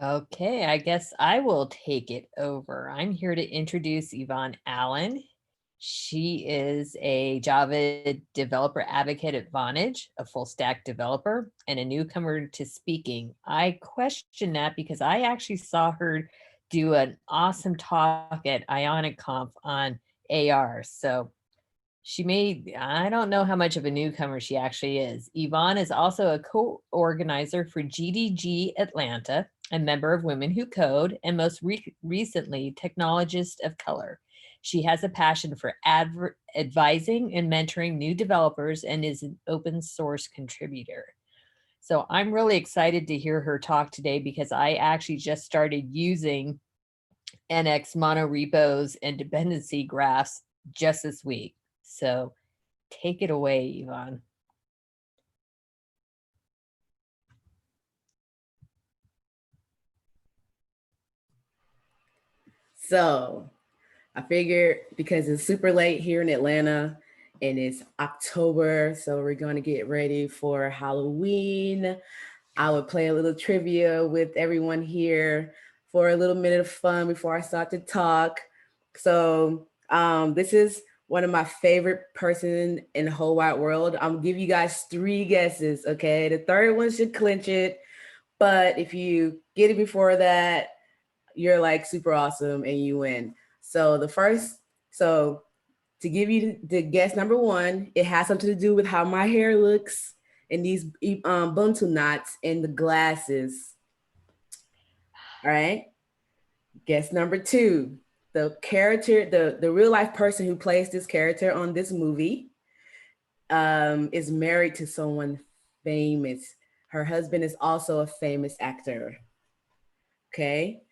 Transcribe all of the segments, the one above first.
Okay, I guess I will take it over. I'm here to introduce Yvonne Allen. She is a Java developer advocate at Vonage, a full stack developer, and a newcomer to speaking. I question that because I actually saw her do an awesome talk at Ionic Conf on AR. So she may, I don't know how much of a newcomer she actually is. Yvonne is also a co-organizer for GDG Atlanta, a member of Women Who Code, and most recently, Technologist of Color. She has a passion for advising and mentoring new developers and is an open source contributor. So I'm really excited to hear her talk today because I actually just started using NX monorepos and dependency graphs just this week. So take it away, Yvonne. So I figured because it's super late here in Atlanta and it's October, so we're going to get ready for Halloween. I would play a little trivia with everyone here for a little minute of fun before I start to talk. So this is one of my favorite person in the whole wide world. I'm gonna give you guys 3 guesses, okay? The third one should clinch it, but if you get it before that, you're like super awesome and you win. So so to give you the guess number 1, it has something to do with how my hair looks and these buntu knots and the glasses. All right. Guess number 2, the character, the real life person who plays this character on this movie is married to someone famous. Her husband is also a famous actor. Okay.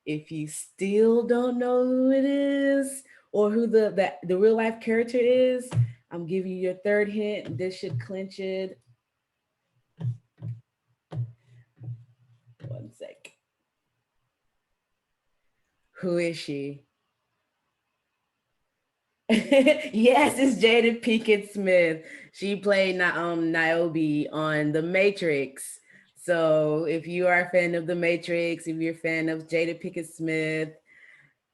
If you still don't know who it is or who the real life character is, I'm giving you your third hint. This should clinch it. One sec. Who is she? Yes, it's Jada Pinkett Smith. She played Niobe on The Matrix. So if you are a fan of The Matrix, if you're a fan of Jada Pinkett Smith,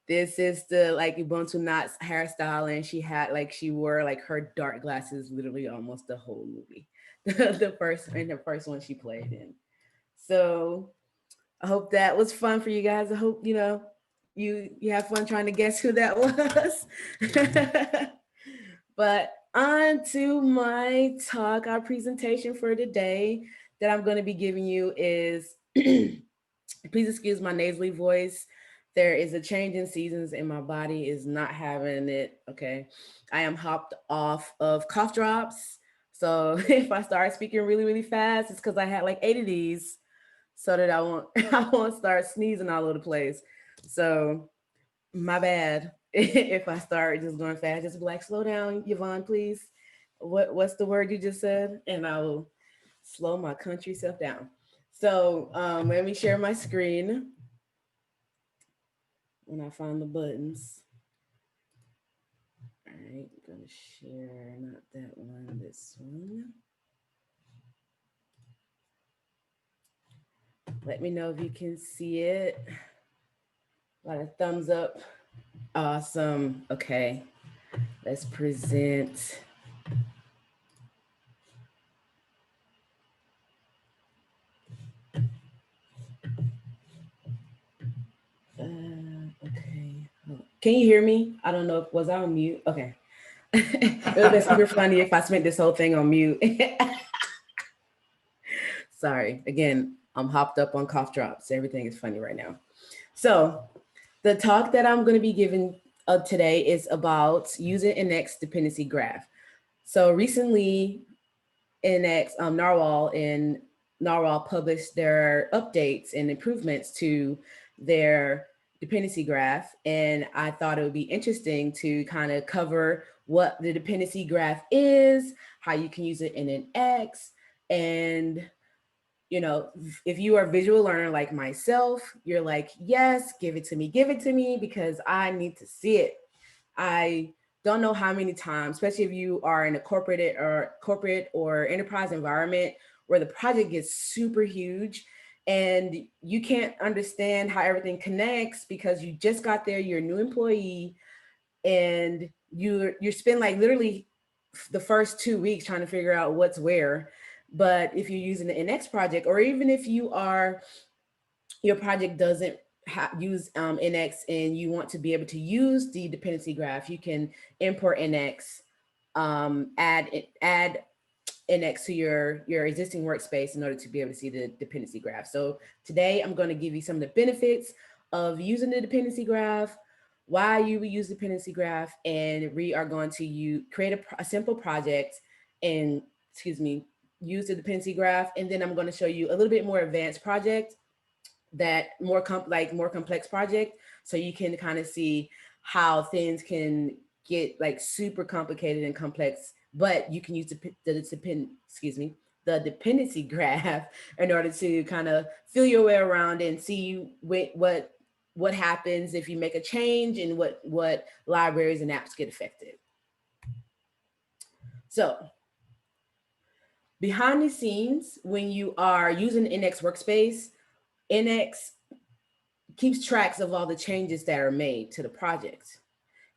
this is the like Ubuntu Knots hairstyle, and she wore like her dark glasses literally almost the whole movie. The first one she played in. So I hope that was fun for you guys. I hope you have fun trying to guess who that was. But on to my talk, our presentation for today that I'm going to be giving you is please excuse my nasally voice. There is a change in seasons and my body is not having it. Okay. I am hopped off of cough drops. So if I start speaking really, really fast, it's because I had like 8 of these so that I won't I won't start sneezing all over the place. So my bad if I start just going fast. Just be like, slow down, Yvonne, please. What's the word you just said? And I will slow my country self down. So let me share my screen when I find the buttons. All right, I'm gonna share not that one, this one. Let me know if you can see it. A lot of thumbs up. Awesome. Okay, let's present. Okay. Can you hear me? I don't know. Was I on mute? Okay. It would have been super funny if I spent this whole thing on mute. Sorry. Again, I'm hopped up on cough drops. Everything is funny right now. So the talk that I'm going to be giving today is about using NX dependency graph. So recently, Narwhal published their updates and improvements to their dependency graph. And I thought it would be interesting to kind of cover what the dependency graph is, how you can use it in an X, and if you are a visual learner like myself, you're like, yes, give it to me because I need to see it. I don't know how many times, especially if you are in a corporate or enterprise environment where the project gets super huge and you can't understand how everything connects because you just got there, you're a new employee, and you spend like literally the first 2 weeks trying to figure out what's where. But if you're using the NX project, or even if your project doesn't use NX and you want to be able to use the dependency graph, you can import NX, add NX to your existing workspace in order to be able to see the dependency graph. So today I'm going to give you some of the benefits of using the dependency graph, why you would use dependency graph, and we are going to create a simple project and, excuse me, use the dependency graph. And then I'm going to show you a little bit more advanced project, that more complex project, so you can kind of see how things can get like super complicated and complex, but you can use the dependency graph in order to kind of feel your way around and see what happens if you make a change, and what libraries and apps get affected. So behind the scenes, when you are using NX workspace, NX keeps tracks of all the changes that are made to the project.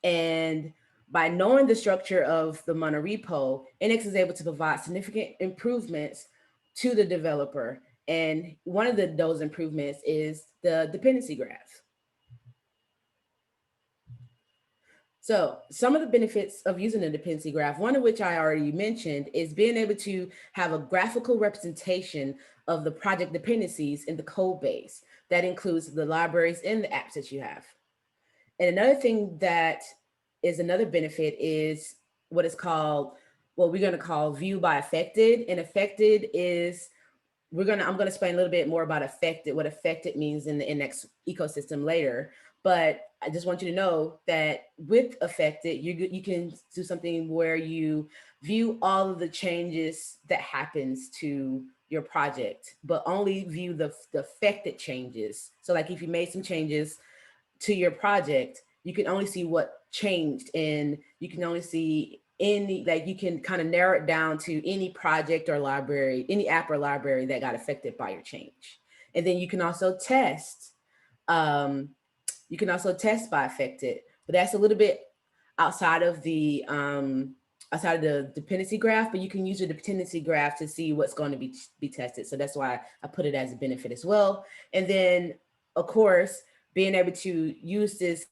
And by knowing the structure of the monorepo, NX is able to provide significant improvements to the developer. And one of those improvements is the dependency graph. So some of the benefits of using a dependency graph, one of which I already mentioned, is being able to have a graphical representation of the project dependencies in the code base. That includes the libraries and the apps that you have. And another thing that is another benefit is what is called, what we're going to call view by affected. And affected is, I'm going to explain a little bit more about affected, what affected means in the NX ecosystem later. But I just want you to know that with affected, you can do something where you view all of the changes that happens to your project, but only view the affected changes. So like if you made some changes to your project, you can only see what changed, and you can only see any, like you can kind of narrow it down to any project or library, any app or library that got affected by your change. And then you can also test. You can also test by affected, but that's a little bit outside of the dependency graph. But you can use your dependency graph to see what's going to be tested. So that's why I put it as a benefit as well. And then, of course, being able to use this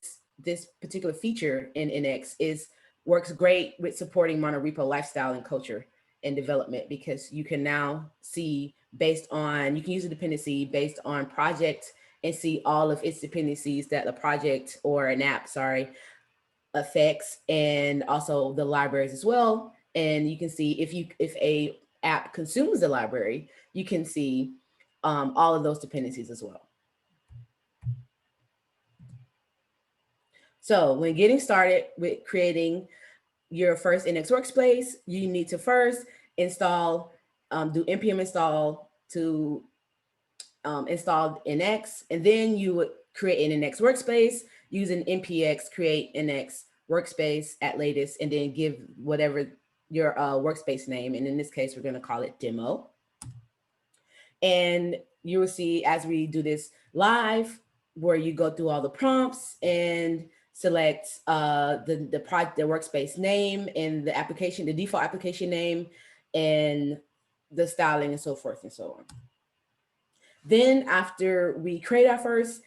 particular feature in NX works great with supporting monorepo lifestyle and culture and development, because you can now see you can use a dependency based on project and see all of its dependencies that a project or an app, affects, and also the libraries as well. And you can see if a app consumes the library, you can see all of those dependencies as well. So when getting started with creating your first NX workspace, you need to first install, do npm install to install NX, and then you would create an NX workspace using npx create NX workspace at latest, and then give whatever your workspace name. And in this case, we're going to call it demo. And you will see as we do this live, where you go through all the prompts and select the workspace name and the default application name, and the styling, and so forth and so on. Then after we create our first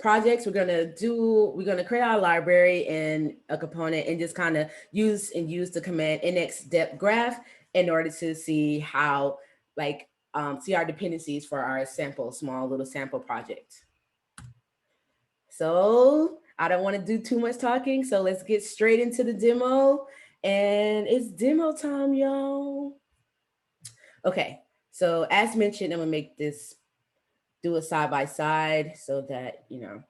projects, we're gonna create our library and a component, and just kind of use the command NX depth graph in order to see how, see our dependencies for our small little sample project. So I don't want to do too much talking, so let's get straight into the demo. And it's demo time, y'all. Okay, so as mentioned, I'm gonna do a side by side so that you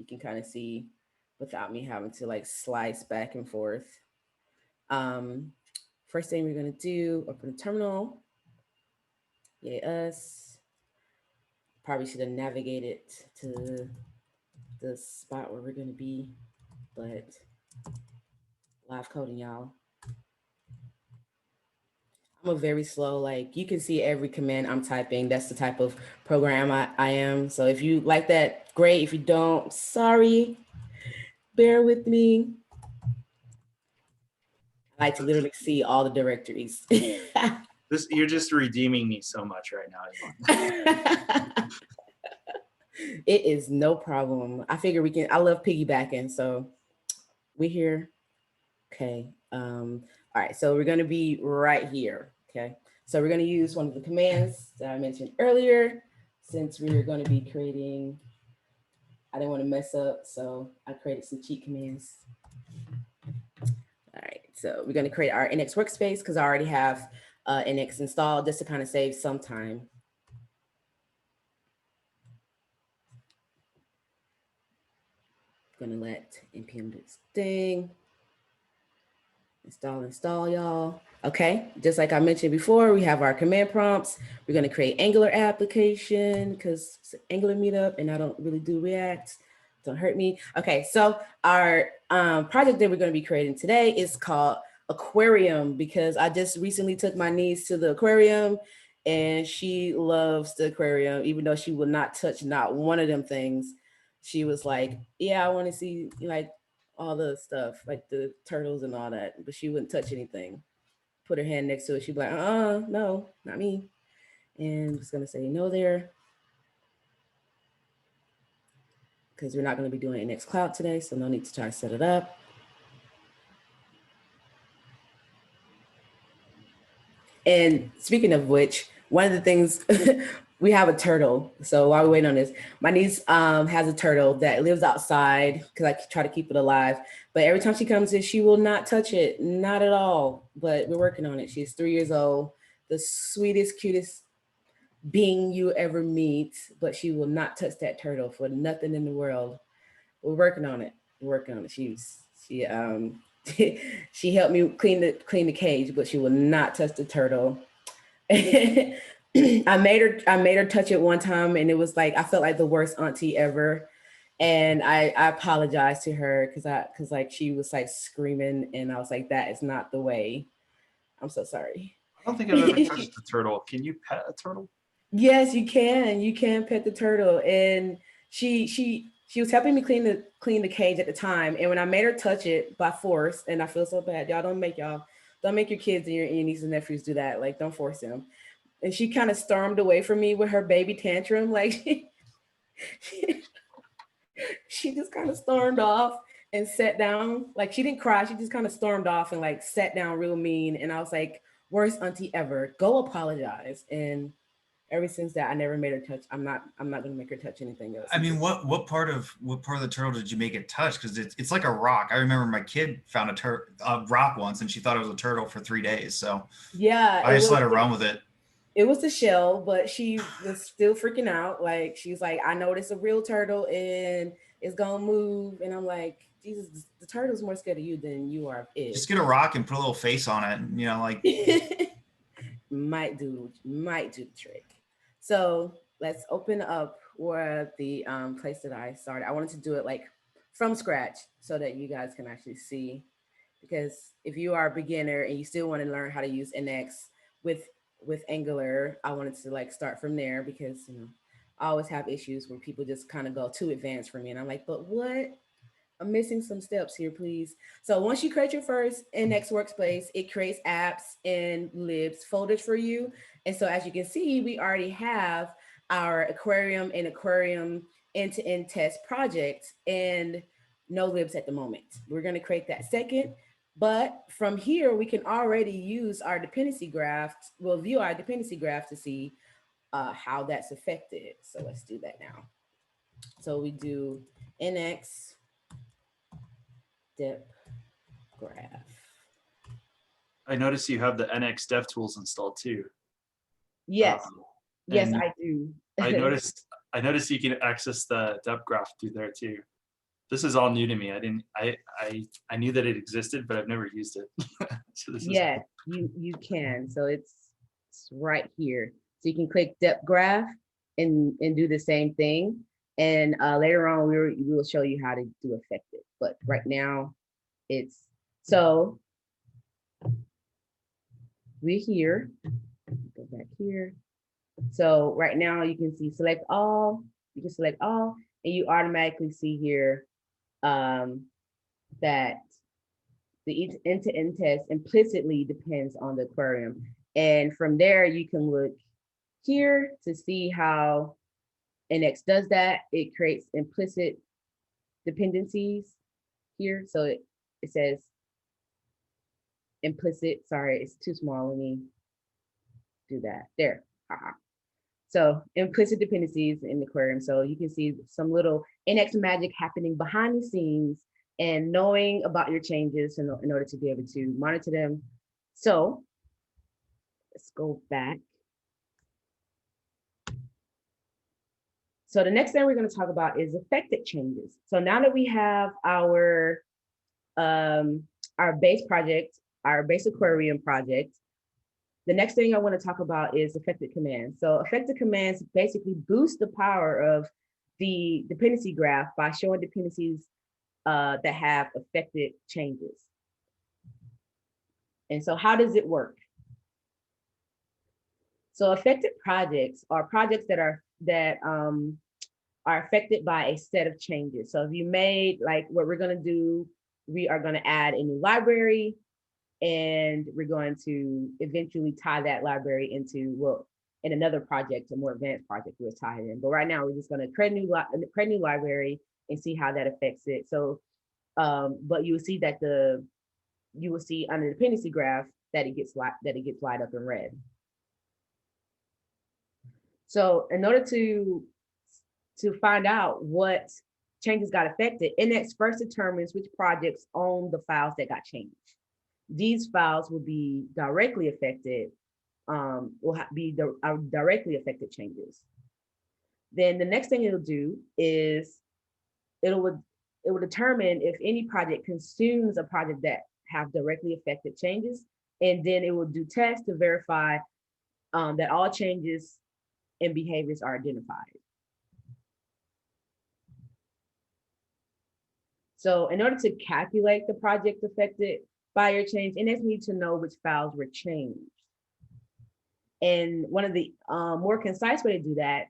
can kind of see without me having to slice back and forth. First thing we're gonna do, open the terminal. Yay us. Probably should have navigated to the spot where we're gonna be, but live coding, y'all. a very slow, like you can see every command I'm typing. That's the type of program I am. So if you like that, great. If you don't, sorry, bear with me. I like to literally see all the directories. You're just redeeming me so much right now, Yvonne. It is no problem. I figure I love piggybacking. So we here. Okay. All right. So we're going to be right here. Okay. So we're going to use one of the commands that I mentioned earlier, since we're going to be creating, I didn't want to mess up. So I created some cheat commands. All right. So we're going to create our NX workspace because I already have NX installed, just to kind of save some time. Gonna let npm do its thing. Install, y'all. Okay, just like I mentioned before, we have our command prompts. We're gonna create Angular application because it's an Angular meetup and I don't really do React. Don't hurt me. Okay, so our project that we're gonna be creating today is called Aquarium, because I just recently took my niece to the aquarium and she loves the aquarium, even though she will not touch not one of them things. She was like, yeah, I want to see like all the stuff, like the turtles and all that, but she wouldn't touch anything. Put her hand next to it. She'd be like, no, not me. And I'm just gonna say no there, because we're not gonna be doing NX Cloud today, so no need to try to set it up. And speaking of which, one of the things, we have a turtle. So while we wait on this, my niece has a turtle that lives outside because I try to keep it alive. But every time she comes in, she will not touch it, not at all. But we're working on it. She's 3 years old, the sweetest, cutest being you ever meet, but she will not touch that turtle for nothing in the world. We're working on it. We're working on it. She she helped me clean the cage, but she will not touch the turtle. I made her touch it one time, and it was like I felt like the worst auntie ever. And I apologized to her because like she was like screaming, and I was like, that is not the way. I'm so sorry. I don't think I've ever touched a turtle. Can you pet a turtle? Yes, you can. You can pet the turtle. And she was helping me clean the cage at the time. And when I made her touch it by force, and I feel so bad, don't make your kids and your nieces and nephews do that. Like, don't force them. And she kind of stormed away from me with her baby tantrum. Like she just kind of stormed off and sat down. Like, she didn't cry. She just kind of stormed off and like sat down real mean. And I was like, worst auntie ever. Go apologize. And ever since that, I never made her touch. I'm not gonna make her touch anything else. I mean, what part of the turtle did you make it touch? Because it's like a rock. I remember my kid found a rock once, and she thought it was a turtle for 3 days. So yeah, I just let her run with it. It was the shell, but she was still freaking out. Like, she's like, I know it's a real turtle and it's gonna move. And I'm like, Jesus, the turtle's more scared of you than you are of it. Just get a rock and put a little face on it, and, like might do the trick. So let's open up where the place that I started. I wanted to do it like from scratch so that you guys can actually see, because if you are a beginner and you still want to learn how to use NX with Angular, I wanted to like start from there, because I always have issues where people just kind of go too advanced for me, and I'm like, but what? I'm missing some steps here, please. So once you create your first NX workspace, it creates apps and libs folders for you. And so as you can see, we already have our aquarium and aquarium end-to-end test project and no libs at the moment. We're going to create that second. But from here, we can already use our dependency graph. We'll view our dependency graph to see how that's affected. So let's do that now. So we do NX dep graph. I noticed you have the NX DevTools installed too. Yes, yes, I do. I noticed you can access the dep graph through there too. This is all new to me. I knew that it existed, but I've never used it. So this is cool. you can. So it's right here. So you can click dep graph and do the same thing. And later on, we will show you how to do affected. But right now, it's so we're here. Go back here. So right now you can see select all. You can select all, and you automatically see here that the end-to-end test implicitly depends on the aquarium. And from there, you can look here to see how NX does that. It creates implicit dependencies here. So it says implicit, sorry, it's too small. Let me do that. There. So implicit dependencies in the aquarium. So you can see some little NX magic happening behind the scenes and knowing about your changes in order to be able to monitor them. So let's go back. So the next thing we're going to talk about is affected changes. So now that we have our base project, our base aquarium project, the next thing I want to talk about is affected commands. So affected commands basically boost the power of the dependency graph by showing dependencies that have affected changes. And so how does it work? So affected projects are projects that are affected by a set of changes. So if you made, like what we're going to do, we are going to add a new library, and we're going to eventually tie that library into, well, in another project, a more advanced project, we'll tie it in. But right now, we're just going to create a new library and see how that affects it. So, but you will see that you will see under the dependency graph that it gets light up in red. So in order to find out what changes got affected, NX first determines which projects own the files that got changed. These files will be directly affected, directly affected changes. Then the next thing it'll do is it will determine if any project consumes a project that have directly affected changes, and then it will do tests to verify that all changes and behaviors are identified. So in order to calculate the project affected by your change, NX needs to know which files were changed. And one of the more concise way to do that,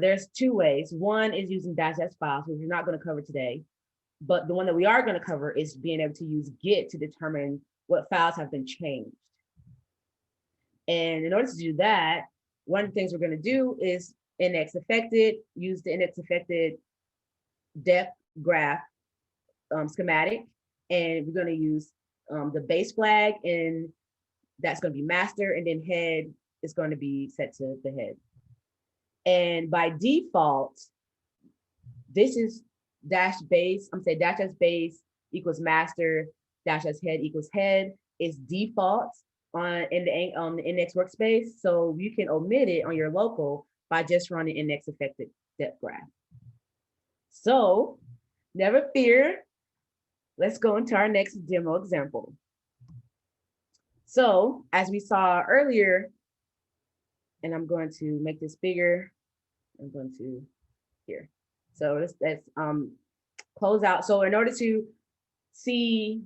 there's two ways. One is using -s files, which we're not going to cover today. But the one that we are going to cover is being able to use Git to determine what files have been changed. And in order to do that, one of the things we're going to do is NX affected, use the NX affected depth graph schematic, and we're going to use the base flag, and that's going to be master, and then head is going to be set to the head. And by default, this is dash base, dash s base equals master, dash s head equals head is default in the NX workspace. So you can omit it on your local by just running NX affected depth graph. So never fear. Let's go into our next demo example. So as we saw earlier, and I'm going to make this bigger. I'm going to here. So let's close out. So in order to see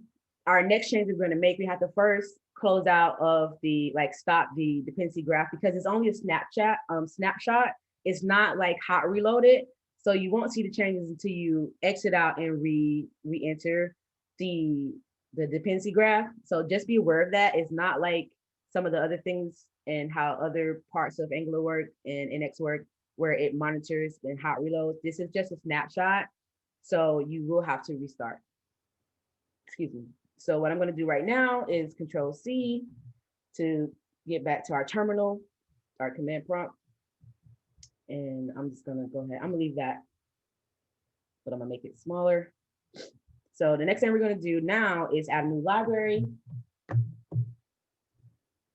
our next change we're going to make, we have to first close out of the, stop the dependency graph, because it's only a snapshot. It's not like hot reloaded. So you won't see the changes until you exit out and re-enter the dependency graph. So just be aware of that. It's not like some of the other things and how other parts of Angular work and NX work, where it monitors and hot reloads. This is just a snapshot. So you will have to restart. Excuse me. So what I'm going to do right now is Control-C to get back to our terminal, our command prompt. And I'm just going to go ahead. I'm going to leave that, but I'm going to make it smaller. So the next thing we're going to do now is add a new library.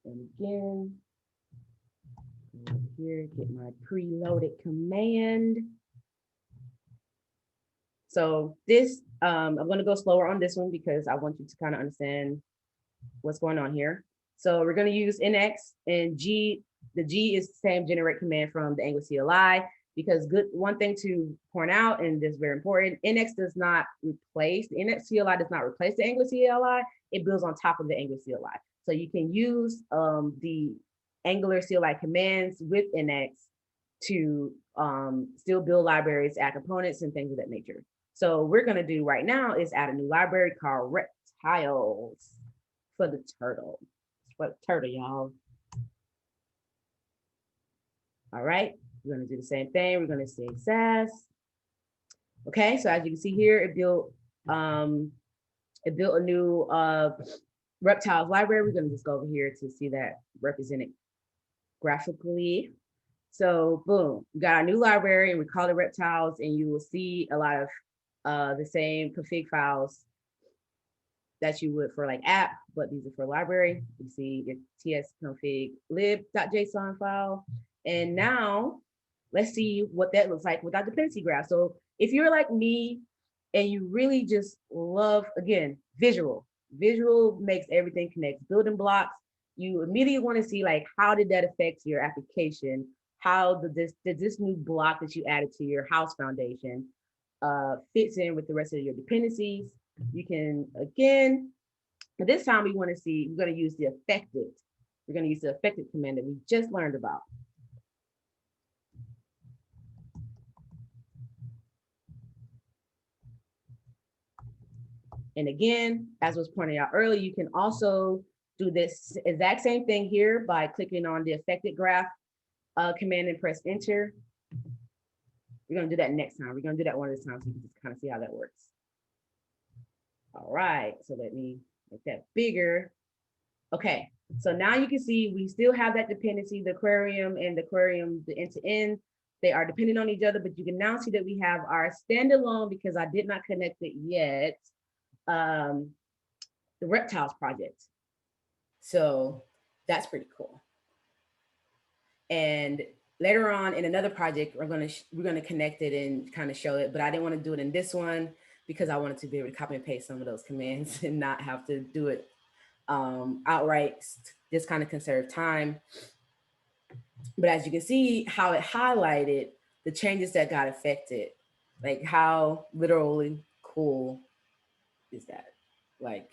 And again, over here, get my preloaded command. So this, I'm going to go slower on this one because I want you to kind of understand what's going on here. So we're going to use NX and G. The G is the same generate command from the Angular CLI, because one thing to point out, and this is very important, NX does not replace, the NX CLI does not replace the Angular CLI. It builds on top of the Angular CLI. So you can use the Angular CLI commands with NX to still build libraries, add components and things of that nature. So we're gonna do right now is add a new library called reptiles for the turtle. For the turtle, y'all. All right, we're gonna do the same thing. We're gonna say sass. Okay, so as you can see here, it built a new reptiles library. We're gonna just go over here to see that represented graphically. So boom, we got our new library and we call it reptiles, and you will see a lot of the same config files that you would for like app, but these are for library. You see your tsconfig lib.json file. And now let's see what that looks like without dependency graph. So if you're like me and you really just love, again, visual makes everything connect. Building blocks, you immediately want to see like, how did that affect your application? How did this new block that you added to your house foundation fits in with the rest of your dependencies? You can, again, this time we want to see, we're going to use the affected. We're going to use the affected command that we just learned about. And again, as was pointed out earlier, you can also do this exact same thing here by clicking on the affected graph command and press enter. We're gonna do that next time. We're gonna do that one at a time so you can just kind of see how that works. All right, so let me make that bigger. Okay, so now you can see we still have that dependency, the aquarium and the aquarium, the end-to-end. They are dependent on each other, but you can now see that we have our standalone, because I did not connect it yet, the reptiles project. So that's pretty cool. And later on in another project, we're gonna connect it and kind of show it, but I didn't want to do it in this one because I wanted to be able to copy and paste some of those commands and not have to do it outright, just kind of conserve time. But as you can see how it highlighted the changes that got affected, like how literally cool is that? Like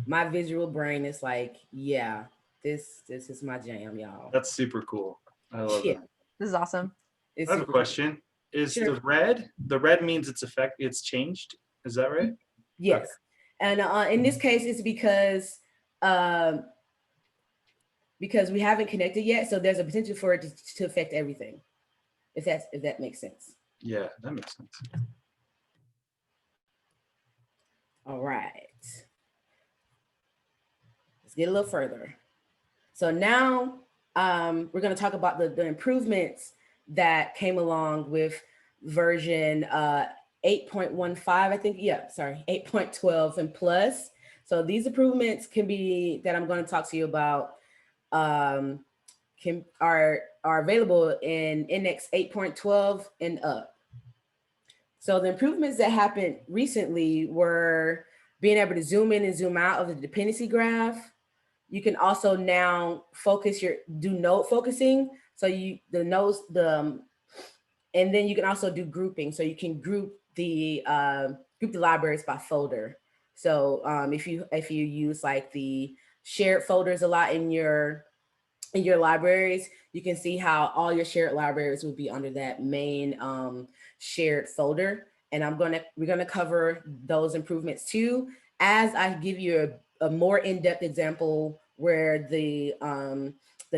my visual brain is like, yeah, this is my jam, y'all. That's super cool. I love it. This is awesome. I have a question. Is Sure. the red means it's changed? Is that right? Yes. Okay. And in this case, it's because we haven't connected yet. So there's a potential for it to affect everything. If that makes sense. Yeah, that makes sense. All right. Let's get a little further. So now we're going to talk about the improvements that came along with version 8.15, I think. Yeah, sorry, 8.12 and plus. So these improvements that I'm going to talk to you about are available in NX 8.12 and up. So the improvements that happened recently were being able to zoom in and zoom out of the dependency graph. You can also now do node focusing. So and then you can also do grouping. So you can group the libraries by folder. So if you use like the shared folders a lot in your libraries, you can see how all your shared libraries will be under that main shared folder. And we're gonna cover those improvements too, as I give you a more in-depth example where the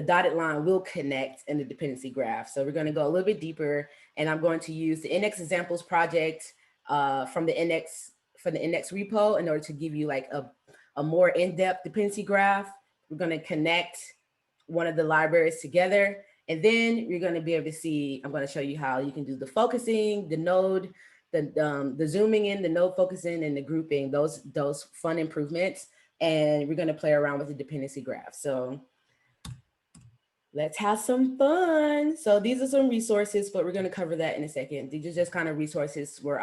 dotted line will connect in the dependency graph. So we're gonna go a little bit deeper, and I'm going to use the NX examples project from the NX repo in order to give you like a more in-depth dependency graph. We're gonna connect one of the libraries together, and then you're going to be able to see, I'm going to show you how you can do the focusing, the node, the zooming in, the node focusing, and the grouping, those fun improvements. And we're going to play around with the dependency graph. So let's have some fun. So these are some resources, but we're going to cover that in a second. These are just kind of resources where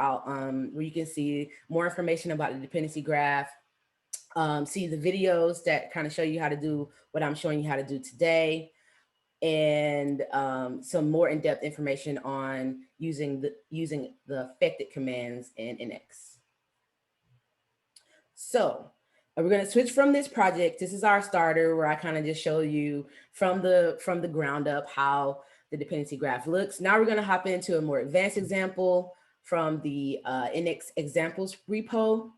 you can see more information about the dependency graph. See the videos that kind of show you how to do what I'm showing you how to do today, and some more in-depth information on using the affected commands in NX. So we're going to switch from this project. This is our starter where I kind of just show you from the ground up how the dependency graph looks. Now we're going to hop into a more advanced example from the NX examples repo.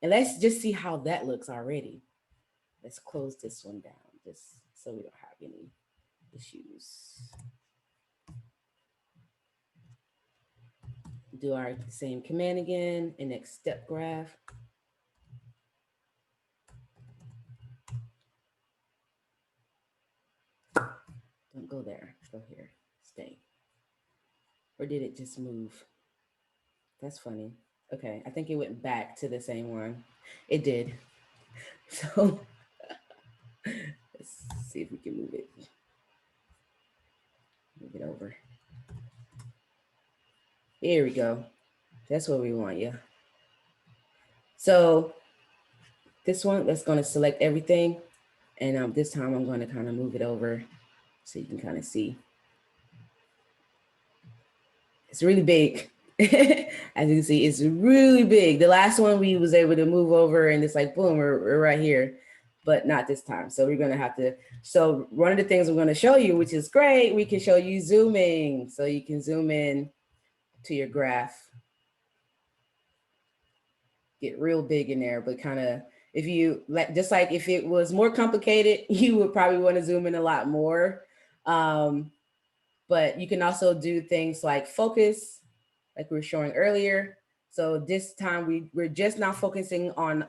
And let's just see how that looks already. Let's close this one down just so we don't have any issues. Do our same command again, NX step graph. Don't go there, go here, stay. Or did it just move? That's funny. Okay, I think it went back to the same one. It did. So let's see if we can move it. Move it over. Here we go. That's what we want, yeah. So this one, that's gonna select everything. And this time I'm gonna kind of move it over so you can kind of see. It's really big. As you can see, it's really big. The last one we was able to move over and it's like, boom, we're right here, but not this time. So we're gonna have to, so one of the things I'm gonna show you, which is great, we can show you zooming. So you can zoom in to your graph. Get real big in there, but kind of, if you, like, just like if it was more complicated, you would probably wanna zoom in a lot more. But you can also do things like focus, like we were showing earlier. So this time we're just now focusing on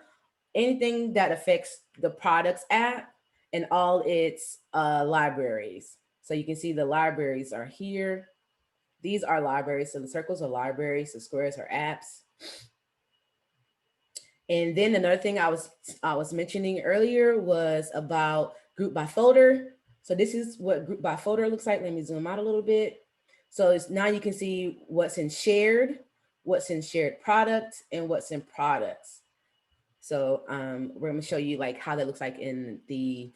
anything that affects the products app and all its libraries. So you can see the libraries are here. These are libraries. So the circles are libraries, the squares are apps. And then another thing I was mentioning earlier was about group by folder. So this is what group by folder looks like. Let me zoom out a little bit. So it's, now you can see what's in shared product, and what's in products. So we're gonna show you like how that looks like in the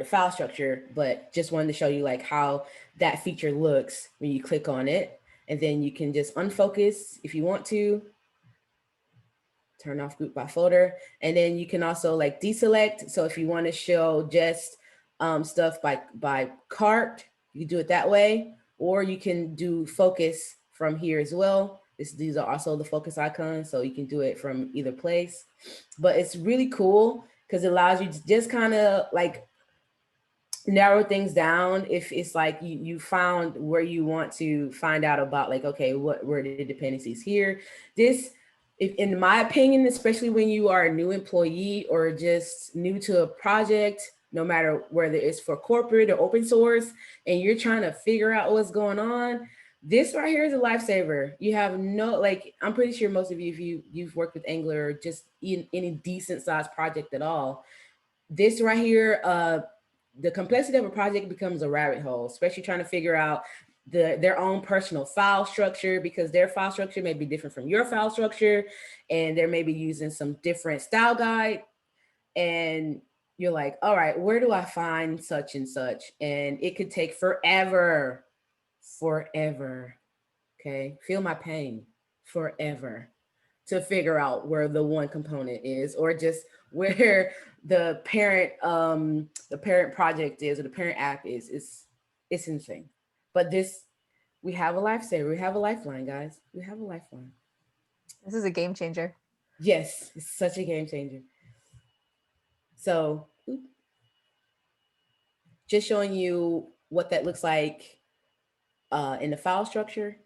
file structure, but just wanted to show you like how that feature looks when you click on it. And then you can just unfocus if you want to. Turn off group by folder. And then you can also like deselect. So if you want to show just stuff by cart, you can do it that way, or you can do focus from here as well. These are also the focus icons, so you can do it from either place. But it's really cool because it allows you to just kind of like narrow things down. If it's like you found where you want to find out about, like, okay, what were the dependencies here? This, if, in my opinion, especially when you are a new employee or just new to a project, no matter whether it's for corporate or open source, and you're trying to figure out what's going on, this right here is a lifesaver. You have no, like, I'm pretty sure most of you, if you've worked with Angular or just in any decent sized project at all, this right here, the complexity of a project becomes a rabbit hole, especially trying to figure out their own personal file structure, because their file structure may be different from your file structure, and they may be using some different style guide. And you're like, all right, where do I find such and such? And it could take forever, okay? Feel my pain, forever, to figure out where the one component is, or just where the parent project is, or the parent app is. It's insane. But this, we have a lifesaver. We have a lifeline, guys. We have a lifeline. This is a game changer. Yes, it's such a game changer. So just showing you what that looks like in the file structure.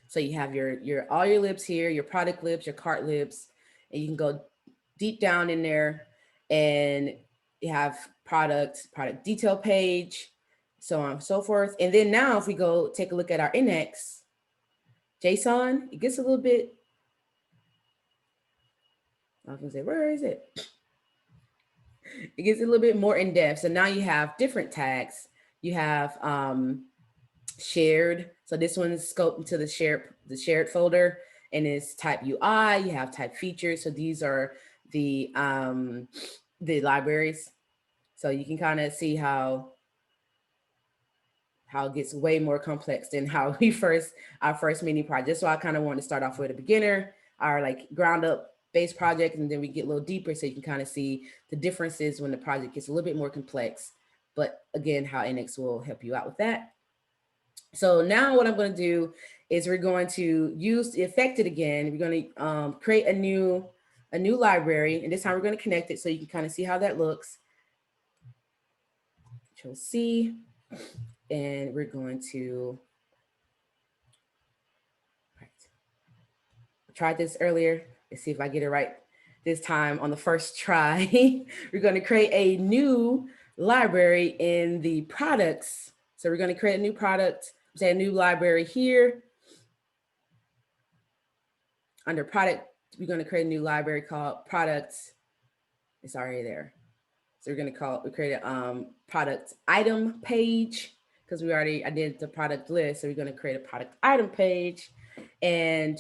So you have your all your libs here, your product libs, your cart libs, and you can go deep down in there, and you have product detail page, so on and so forth. And then now if we go take a look at our index JSON, it gets a little bit, I was gonna say, where is it? It gets a little bit more in depth. So now you have different tags. You have shared. So this one is scoped to the shared folder, and it's type UI. You have type features. So these are the libraries. So you can kind of see how how it gets way more complex than how our first mini project. So I kind of want to start off with a beginner, our like ground up base project, and then we get a little deeper so you can kind of see the differences when the project gets a little bit more complex. But again, how NX will help you out with that. So now what I'm going to do is we're going to use the affected again. We're going to create a new library, and this time we're going to connect it so you can kind of see how that looks. Control C, and we're going to tried this earlier. Let's see if I get it right this time on the first try. We're going to create a new library in the products. So we're going to create a new product, say a new library here. Under product, we're going to create a new library called products. It's already there. So we're going to create a product item page because I did the product list. So we're going to create a product item page, and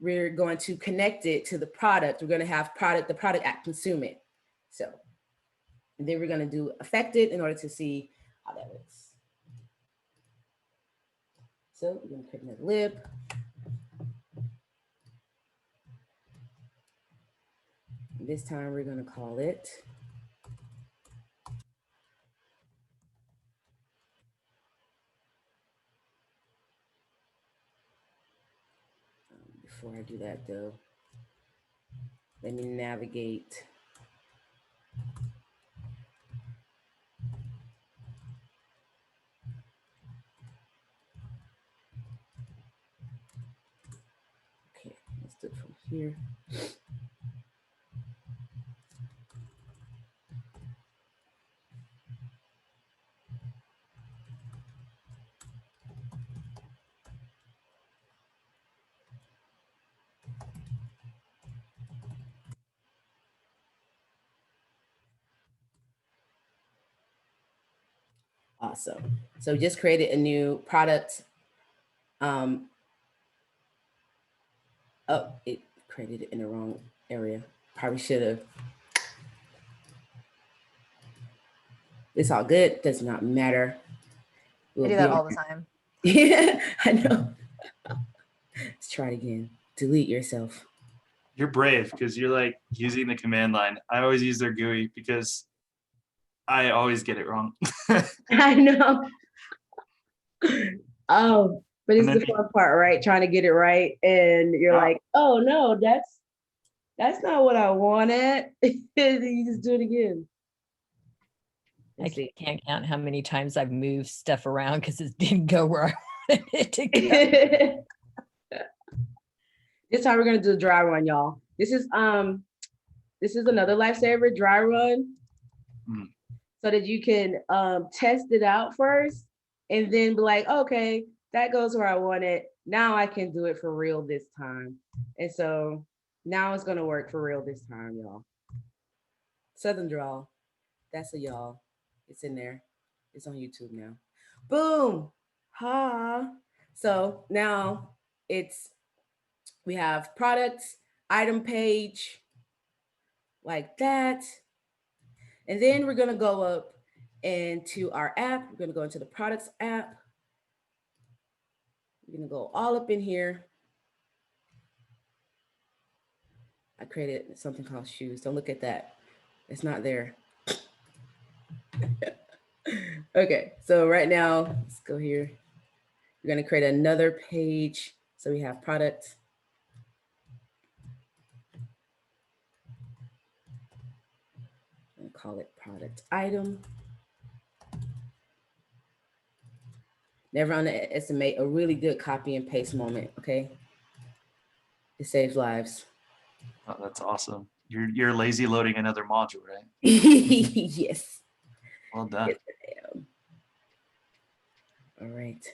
we're going to connect it to the product. We're going to have the product at consume it. So, and then we're going to do affected in order to see how that looks. So we're going to create another lib. This time we're going to call it before I do that though, let me navigate. Okay, let's do it from here. Awesome. So we just created a new product. Oh, it created it in the wrong area. Probably should have. It's all good. Does not matter. I do that all the time. Yeah, I know. Let's try it again. Delete yourself. You're brave because you're like using the command line. I always use their GUI because I always get it wrong. I know. Oh, but it's the fun part, right? Trying to get it right, and you're like, "Oh no, that's not what I wanted." You just do it again. I can't count how many times I've moved stuff around because it didn't go where I wanted it to go. This time we're gonna do a dry run, y'all. This is another lifesaver dry run, so that you can test it out first, and then be like, okay, that goes where I want it. Now I can do it for real this time. And so now it's gonna work for real this time, y'all. Southern drawl. That's a y'all. It's in there. It's on YouTube now. Boom. Ha. So now we have products, item page, like that. And then we're gonna go up into our app. We're gonna go into the products app. We're gonna go all up in here. I created something called shoes. Don't look at that. It's not there. Okay, so right now, let's go here. We're gonna create another page. So we have product. I'm gonna call it product item. Never underestimate a really good copy and paste moment, okay? It saves lives. Oh, that's awesome. You're lazy loading another module, right? Yes. Well done. Yes, I am. All right.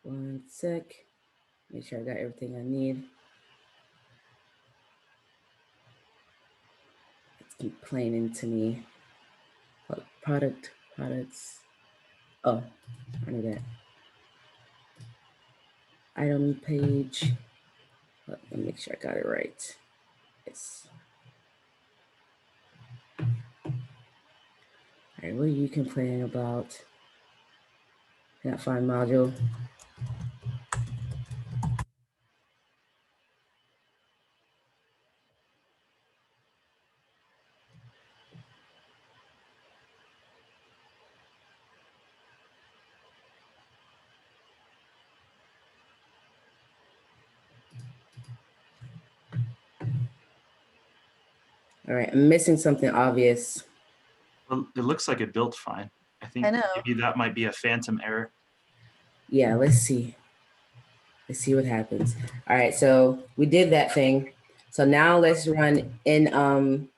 One sec. Make sure I got everything I need. It's complaining to me. Products. Oh, I know that. Item page. Let me make sure I got it right. Yes. All right, what are you complaining about? Can't find module. All right, I'm missing something obvious. Well, it looks like it built fine. I think I know. maybe that might be a phantom error. Yeah, let's see. Let's see what happens. All right, so we did that thing. So now let's run in,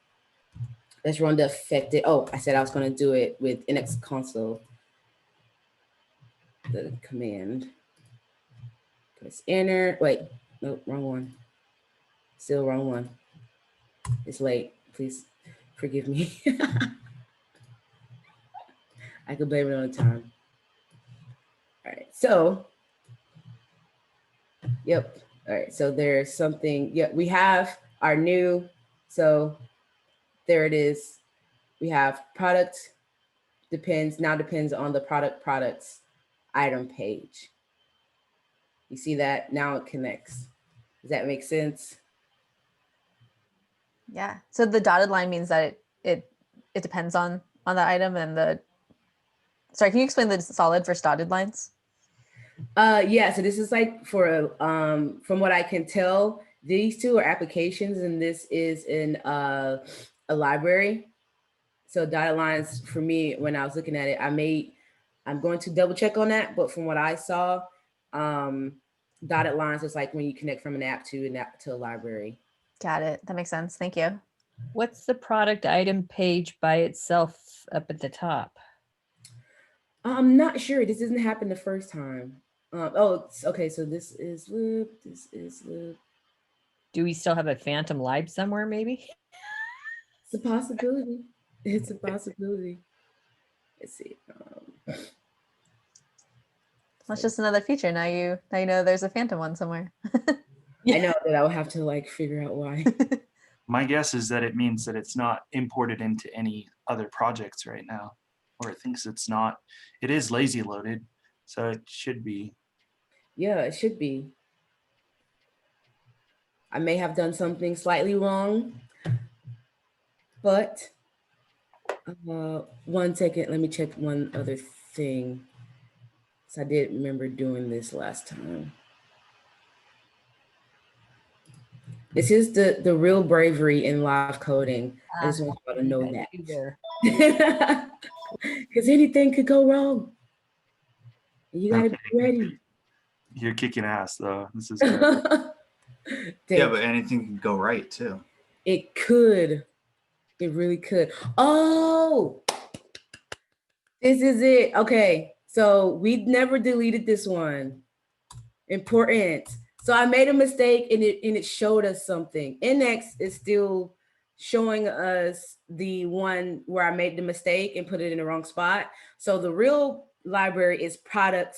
let's run the affected. Oh, I said I was gonna do it with NX console. The command. Press enter. Wait, nope, wrong one. Still wrong one. It's late. Please forgive me. I could blame it on the time. All right, so, yep. All right, so there's something, yeah, we have our new, so there it is. We have product now depends on the products item page. You see that? Now it connects. Does that make sense? Yeah. So the dotted line means that it depends on the item, and the, sorry, can you explain the solid versus dotted lines? Yeah, so this is like for from what I can tell, these two are applications and this is in a library. So dotted lines for me, when I was looking at it, I'm going to double check on that, but from what I saw, dotted lines is like when you connect from an app to a library. Got it. That makes sense. Thank you. What's the product item page by itself up at the top? I'm not sure. This didn't happen the first time. Oh, okay. So this is loop. This is loop. Do we still have a phantom lib somewhere, maybe? It's a possibility. It's a possibility. Let's see. That's just another feature. Now you know there's a phantom one somewhere. I know that I will have to like figure out why. My guess is that it means that it's not imported into any other projects right now, or it thinks it's not. It is lazy loaded, so it should be. Yeah, it should be. I may have done something slightly wrong, but 1 second, let me check one other thing. So I did remember doing this last time. This is the real bravery in live coding. I just want you to know that. Because anything could go wrong. You gotta be ready. You're kicking ass though. This is good. Yeah, but anything can go right too. It could. It really could. Oh, this is it. Okay, so we never deleted this one. Important. So I made a mistake and it showed us something. NX is still showing us the one where I made the mistake and put it in the wrong spot. So the real library is product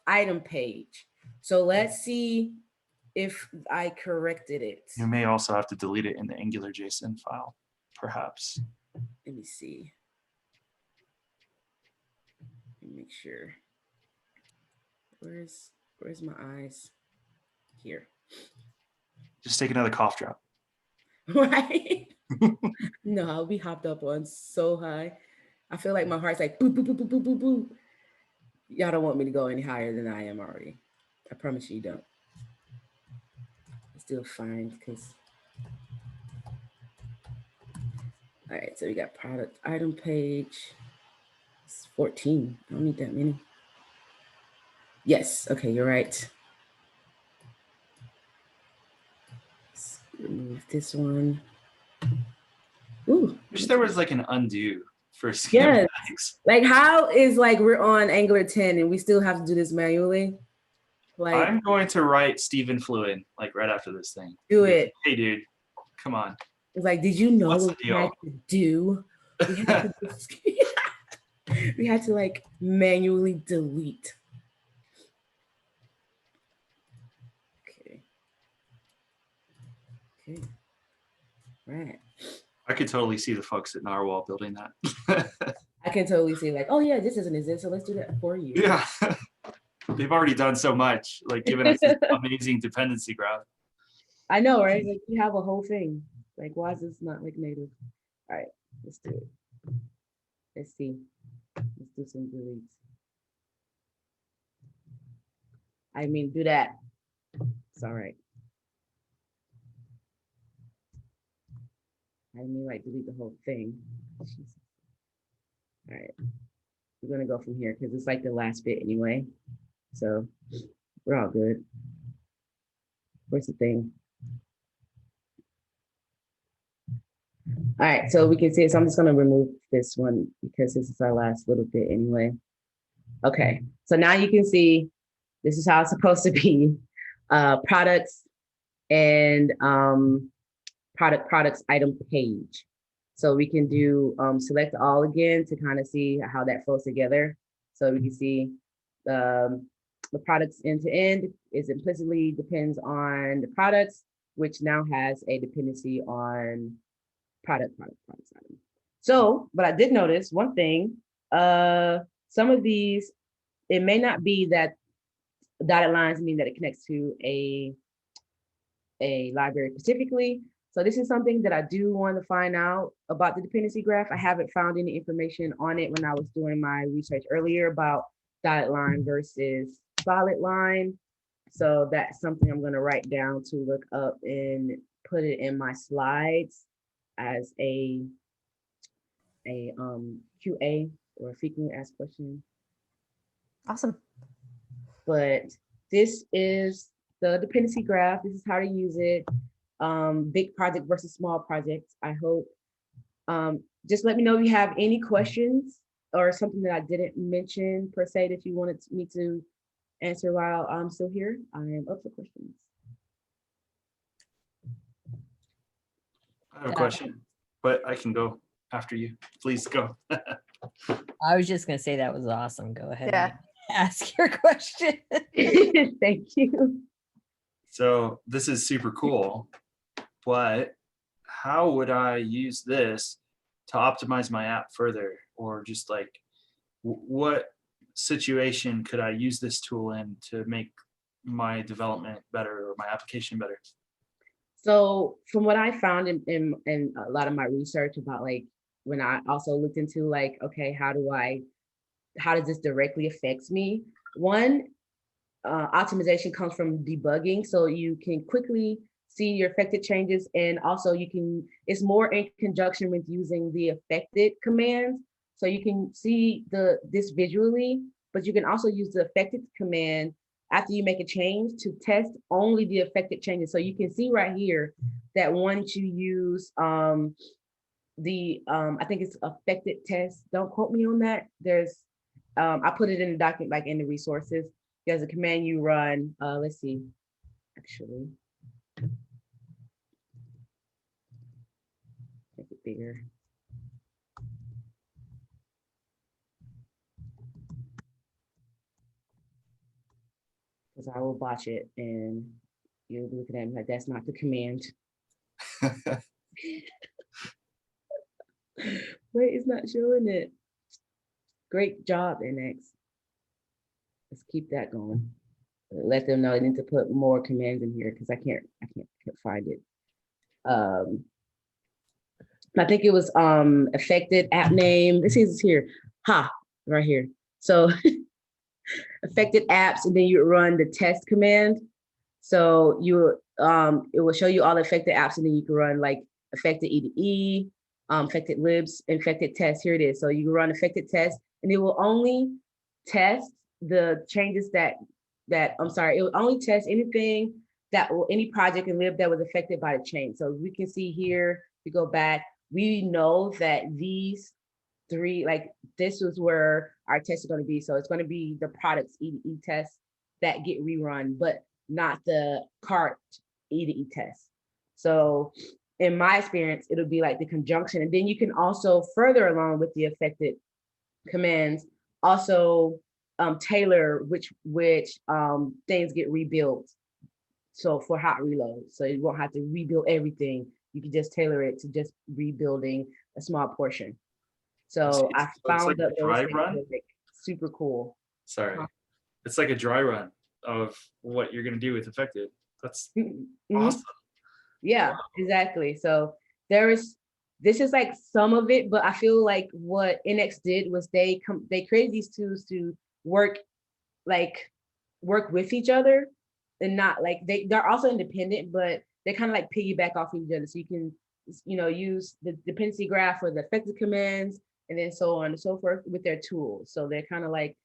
item page. So let's see if I corrected it. You may also have to delete it in the Angular JSON file, perhaps. Let me see. Let me make sure. Where's my eyes? Here. Just take another cough drop. Right? No, I'll be hopped up on so high. I feel like my heart's like boo, boo, boo, boo, boo, boo, boo. Y'all don't want me to go any higher than I am already. I promise you don't. It's still fine because. All right, so we got product item page. It's 14. I don't need that many. Yes, okay, you're right. Let's remove this one. Ooh. Wish there was like an undo for schematics. Yes. Like how is like we're on Angular 10 and we still have to do this manually? Like I'm going to write Stephen Fluid like right after this thing. Do it. Hey dude, come on. It's like, did you know What's what the we had to do? We had to like manually delete. Okay. Okay. Right. I could totally see the folks at Narwhal building that. I can totally see like, oh yeah, this doesn't exist, so let's do that for you. Yeah. They've already done so much, like given us this amazing dependency graph. I know, right? Like you have a whole thing. Like, why is this not like native? All right, let's do it. Let's see. Let's do some deletes. I mean, do that. It's all right. I mean, like delete the whole thing. All right, we're gonna go from here because it's like the last bit anyway. So we're all good. Where's the thing? All right, so we can see it. So I'm just gonna remove this one because this is our last little bit anyway. Okay, so now you can see this is how it's supposed to be. Products and products item page. So we can do select all again to kind of see how that flows together. So we can see the products end to end is implicitly depends on the products, which now has a dependency on products item. So, but I did notice one thing, some of these, it may not be that dotted lines mean that it connects to a library specifically. So this is something that I do want to find out about the dependency graph. I haven't found any information on it when I was doing my research earlier about dotted line versus solid line. So that's something I'm going to write down to look up and put it in my slides as a QA or frequently asked question. Awesome. But this is the dependency graph. This is how to use it. Big project versus small projects. I hope. Just let me know if you have any questions or something that I didn't mention per se that you wanted me to answer while I'm still here. I am up for questions. I have a question, but I can go after you. Please go. I was just gonna say that was awesome. Go ahead Yeah. and ask your question. Thank you. So this is super cool, but how would I use this to optimize my app further? Or just like, what situation could I use this tool in to make my development better or my application better? So from what I found in a lot of my research about like, when I also looked into like, okay, how does this directly affect me? One, optimization comes from debugging. So you can quickly see your affected changes. And also it's more in conjunction with using the affected commands. So you can see this visually, but you can also use the affected command after you make a change to test only the affected changes. So you can see right here that once you use I think it's affected test. Don't quote me on that. There's, I put it in the document, like in the resources. There's a command you run. Let's see, actually. Make it bigger. Because I will botch it and you'll be looking at me like, that's not the command. Wait, it's not showing it. Great job, NX. Let's keep that going. Let them know I need to put more commands in here because I can't find it. I think it was affected app name. This is here. Right here. So affected apps, and then you run the test command. So it will show you all the affected apps, and then you can run like affected E, affected libs, infected test. Here it is. So you can run affected test, and it will only test the changes it will only test anything any project and lib that was affected by the change. So we can see here, we go back, we know that these three, like this is where our test is going to be. So it's going to be the products E tests that get rerun, but not the cart E test. So in my experience, it'll be like the conjunction. And then you can also further along with the affected commands, also tailor which things get rebuilt So for hot reload, so you won't have to rebuild everything. You can just tailor it to just rebuilding a small portion. So I It's found like that a those dry things run. were like super cool. Sorry. Huh. It's like a dry run of what you're gonna do with affected. That's Mhm. awesome. Yeah, exactly. So this is like some of it, but I feel like what NX did was they created these tools to work work with each other, and not like they're also independent, but they kind of like piggyback off of each other. So you can use the dependency graph for the effective commands, and then so on and so forth with their tools. So they're kind of like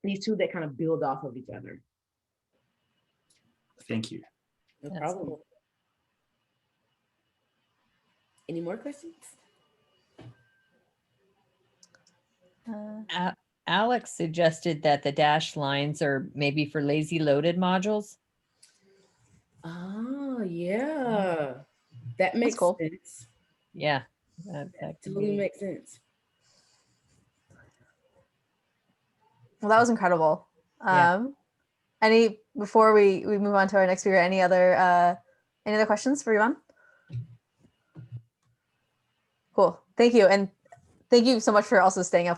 these two that kind of build off of each other. Thank you. No That's problem. cool. Any more questions? Alex suggested that the dashed lines are maybe for lazy loaded modules. Oh yeah, that makes cool. sense. Yeah, that could Totally be. makes sense. Well, that was incredible. Yeah. Before we move on to our next speaker, any other questions for Yvonne? Cool. Thank you. And thank you so much for also staying up